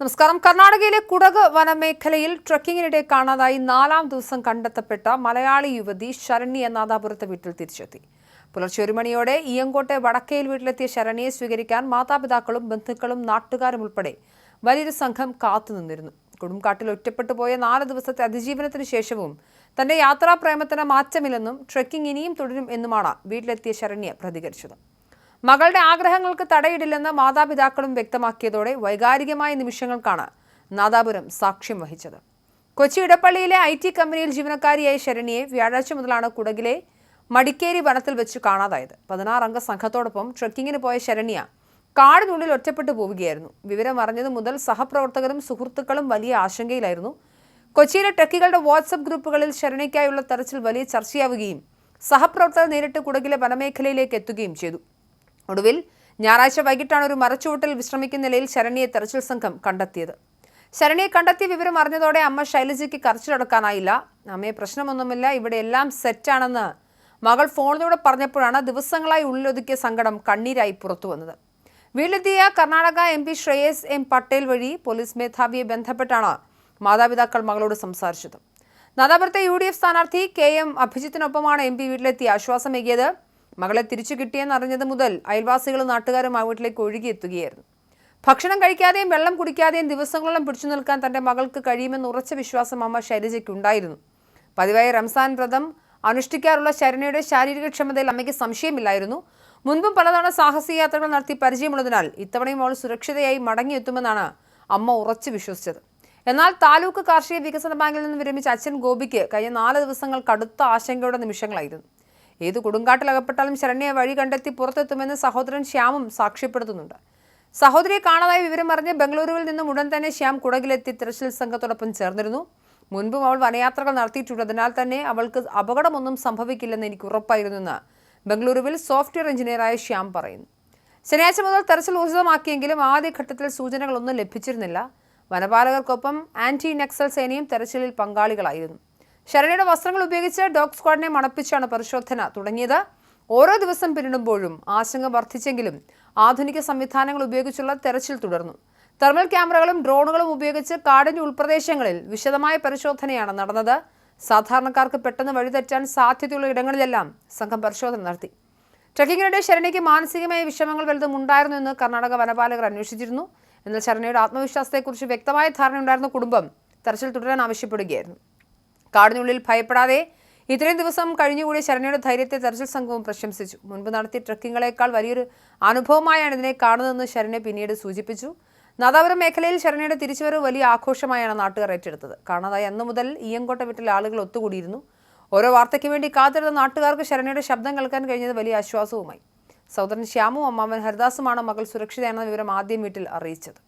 നമസ്കാരം. കർണാടകയിലെ കുടക് വനമേഖലയിൽ ട്രക്കിങ്ങിനിടെ കാണാതായി 4-ാം ദിവസം കണ്ടെത്തപ്പെട്ട മലയാളി യുവതി ശരണ്യ നാദാപുരത്തെ വീട്ടിൽ തിരിച്ചെത്തി. പുലർച്ചെ 1 മണിയോടെ ഇയങ്കോട്ടെ വടക്കയിൽ വീട്ടിലെത്തിയ ശരണ്യയെ സ്വീകരിക്കാൻ മാതാപിതാക്കളും ബന്ധുക്കളും നാട്ടുകാരും ഉൾപ്പെടെ വലിയൊരു സംഘം കാത്തുനിന്നിരുന്നു. കൊടുംകാട്ടിൽ ഒറ്റപ്പെട്ടു പോയ 4 ദിവസത്തെ അതിജീവനത്തിന് ശേഷവും തന്റെ യാത്രാപ്രേമത്തിന് മാറ്റമില്ലെന്നും ട്രക്കിംഗ് ഇനിയും തുടരും എന്നുമാണ് വീട്ടിലെത്തിയ ശരണ്യ പ്രതികരിച്ചത്. മകളുടെ ആഗ്രഹങ്ങൾക്ക് തടയിടില്ലെന്ന് മാതാപിതാക്കളും വ്യക്തമാക്കിയതോടെ വൈകാരികമായ നിമിഷങ്ങൾക്കാണ് നാദാപുരം സാക്ഷ്യം വഹിച്ചത്. കൊച്ചി ഇടപ്പള്ളിയിലെ IT കമ്പനിയിൽ ജീവനക്കാരിയായ ശരണ്യയെ വ്യാഴാഴ്ച മുതലാണ് കുടകിലെ മടിക്കേരി വനത്തിൽ വെച്ച് കാണാതായത്. 16 അംഗ സംഘത്തോടൊപ്പം ട്രക്കിങ്ങിന് പോയ ശരണ്യ കാടിനുള്ളിൽ ഒറ്റപ്പെട്ടു പോവുകയായിരുന്നു. വിവരം അറിഞ്ഞതു മുതൽ സഹപ്രവർത്തകരും സുഹൃത്തുക്കളും വലിയ ആശങ്കയിലായിരുന്നു. കൊച്ചിയിലെ ട്രക്കികളുടെ വാട്സ്ആപ്പ് ഗ്രൂപ്പുകളിൽ ശരണ്യയ്ക്കായുള്ള തെരച്ചിൽ വലിയ ചർച്ചയാവുകയും സഹപ്രവർത്തകർ നേരിട്ട് കുടകിലെ വനമേഖലയിലേക്ക് എത്തുകയും ചെയ്തു. ഒടുവിൽ ഞായറാഴ്ച വൈകിട്ടാണ് ഒരു മരച്ചുവട്ടിൽ വിശ്രമിക്കുന്ന നിലയിൽ ശരണ്യയെ തെരച്ചിൽ സംഘം കണ്ടെത്തിയത്. ശരണ്യയെ കണ്ടെത്തിയ വിവരം അറിഞ്ഞതോടെ അമ്മ ശൈലജയ്ക്ക് കരച്ചിലടക്കാനായില്ല. അമ്മയെ പ്രശ്നമൊന്നുമില്ല, ഇവിടെ എല്ലാം സെറ്റാണെന്ന് മകൾ ഫോണിലൂടെ പറഞ്ഞപ്പോഴാണ് ദിവസങ്ങളായി ഉള്ളിലൊതുക്കിയ സങ്കടം കണ്ണീരായി പുറത്തു വന്നത്. വീട്ടിലെത്തിയ കർണാടക MP ശ്രേയസ് M പട്ടേൽ വഴി പോലീസ് മേധാവിയെ ബന്ധപ്പെട്ടാണ് മാതാപിതാക്കൾ മകളോട് സംസാരിച്ചത്. നാദാപുരത്തെ UDF സ്ഥാനാർത്ഥി KM അഭിജിത്തിനൊപ്പമാണ് MP വീട്ടിലെത്തി ആശ്വാസമേകിയത്. മകളെ തിരിച്ചു കിട്ടിയെന്ന് അറിഞ്ഞത് മുതൽ അയൽവാസികളും നാട്ടുകാരും ആ വീട്ടിലേക്ക് ഒഴുകിയെത്തുകയായിരുന്നു. ഭക്ഷണം കഴിക്കാതെയും വെള്ളം കുടിക്കാതെയും ദിവസങ്ങളോളം പിടിച്ചു നിൽക്കാൻ തന്റെ മകൾക്ക് കഴിയുമെന്ന് ഉറച്ച വിശ്വാസം അമ്മ ശൈലജയ്ക്കുണ്ടായിരുന്നു. പതിവായി റംസാൻ വ്രതം അനുഷ്ഠിക്കാറുള്ള ശരണ്യയുടെ ശാരീരിക ക്ഷമതയിൽ അമ്മയ്ക്ക് സംശയമില്ലായിരുന്നു. മുൻപും പലതവണ സാഹസിക യാത്രകൾ നടത്തി പരിചയമുള്ളതിനാൽ ഇത്തവണയും അവൾ സുരക്ഷിതയായി മടങ്ങിയെത്തുമെന്നാണ് അമ്മ ഉറച്ചു വിശ്വസിച്ചത്. എന്നാൽ താലൂക്ക് കാർഷിക വികസന ബാങ്കിൽ നിന്ന് വിരമിച്ച അച്ഛൻ ഗോപിക്ക് കഴിഞ്ഞ 4 ദിവസങ്ങൾ കടുത്ത ആശങ്കയുടെ നിമിഷങ്ങളായിരുന്നു. ഏത് കൊടുങ്കാട്ടിലകപ്പെട്ടാലും ശരണ്യയെ വഴി കണ്ടെത്തി പുറത്തെത്തുമെന്ന് സഹോദരൻ ശ്യാമും സാക്ഷ്യപ്പെടുത്തുന്നുണ്ട്. സഹോദരിയെ കാണാതായ വിവരം അറിഞ്ഞ് ബംഗളൂരുവിൽ നിന്നും ഉടൻ തന്നെ ശ്യാം കുടകിലെത്തി തിരച്ചിൽ സംഘത്തോടൊപ്പം ചേർന്നിരുന്നു. മുൻപും അവൾ വനയാത്രകൾ നടത്തിയിട്ടുള്ളതിനാൽ തന്നെ അവൾക്ക് അപകടമൊന്നും സംഭവിക്കില്ലെന്ന് എനിക്ക് ഉറപ്പായിരുന്നെന്ന് ബംഗളൂരുവിൽ സോഫ്റ്റ്വെയർ എഞ്ചിനീയറായ ശ്യാം പറയുന്നു. ശനിയാഴ്ച മുതൽ തെരച്ചിൽ ഊർജിതമാക്കിയെങ്കിലും ആദ്യഘട്ടത്തിൽ സൂചനകളൊന്നും ലഭിച്ചിരുന്നില്ല. വനപാലകർക്കൊപ്പം ആന്റി നക്സൽ സേനയും തെരച്ചിലിൽ പങ്കാളികളായിരുന്നു. ശരണ്യയുടെ വസ്ത്രങ്ങൾ ഉപയോഗിച്ച് ഡോഗ് സ്ക്വാഡിനെ മണപ്പിച്ചാണ് പരിശോധന തുടങ്ങിയത്. ഓരോ ദിവസം പിന്നിടുമ്പോഴും ആശങ്ക വർദ്ധിച്ചെങ്കിലും ആധുനിക സംവിധാനങ്ങൾ ഉപയോഗിച്ചുള്ള തെരച്ചിൽ തുടർന്നു. തെർമൽ ക്യാമറകളും ഡ്രോണുകളും ഉപയോഗിച്ച് കാടിന്റെ ഉൾപ്രദേശങ്ങളിൽ വിശദമായ പരിശോധനയാണ് നടന്നത്. സാധാരണക്കാർക്ക് പെട്ടെന്ന് വഴിതെറ്റാൻ സാധ്യതയുള്ള ഇടങ്ങളിലെല്ലാം സംഘം പരിശോധന നടത്തി. ട്രക്കിങ്ങിനിടെ ശരണ്യയ്ക്ക് മാനസികമായ വിഷമങ്ങൾ വലുതും ഉണ്ടായിരുന്നു എന്ന് കർണാടക വനപാലകർ അന്വേഷിച്ചിരുന്നു. എന്നാൽ ശരണ്യയുടെ ആത്മവിശ്വാസത്തെക്കുറിച്ച് വ്യക്തമായ ധാരണയുണ്ടായിരുന്ന കുടുംബം തെരച്ചിൽ തുടരാൻ ആവശ്യപ്പെടുകയായിരുന്നു. കാടിനുള്ളിൽ ഭയപ്പെടാതെ ഇത്രയും ദിവസം കഴിഞ്ഞുകൂടി ശരണ്യയുടെ ധൈര്യത്തെ തെരച്ചിൽ സംഘവും പ്രശംസിച്ചു. മുൻപ് നടത്തിയ ട്രക്കിങ്ങളെക്കാൾ വലിയൊരു അനുഭവമായാണ് ഇതിനെ കാണുന്നതെന്ന് ശരണ്യ പിന്നീട് സൂചിപ്പിച്ചു. നാദാപുരം മേഖലയിൽ ശരണ്യയുടെ തിരിച്ചുവരവ് വലിയ ആഘോഷമായാണ് നാട്ടുകാർ ഏറ്റെടുത്തത്. കാണാതായി അന്നു മുതൽ ഇയങ്കോട്ട വീട്ടിലെ ആളുകൾ ഒത്തുകൂടിയിരുന്നു. ഓരോ വാർത്തയ്ക്ക് വേണ്ടി കാത്തിരുന്ന നാട്ടുകാർക്ക് ശരണ്യയുടെ ശബ്ദം കേൾക്കാൻ കഴിഞ്ഞത് വലിയ ആശ്വാസവുമായി. സഹോദരൻ ശ്യാമും അമ്മാവൻ ഹരിദാസുമാണ് മകൾ സുരക്ഷിതയാണെന്ന വിവരം ആദ്യം വീട്ടിൽ അറിയിച്ചത്.